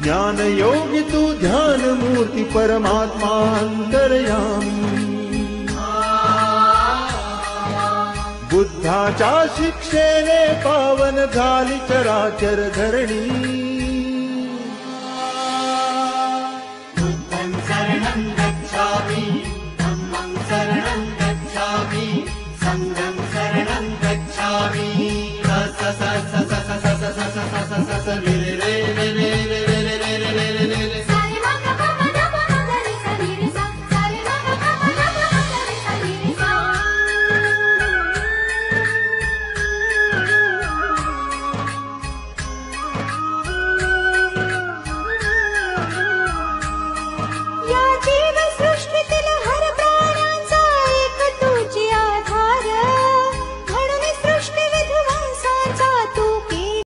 ज्ञान योगी तू ध्यान मूर्ती परमात्मा अंतर्यामी बुद्धाच्या शिक्षेने पावन झाली चराचर धरणी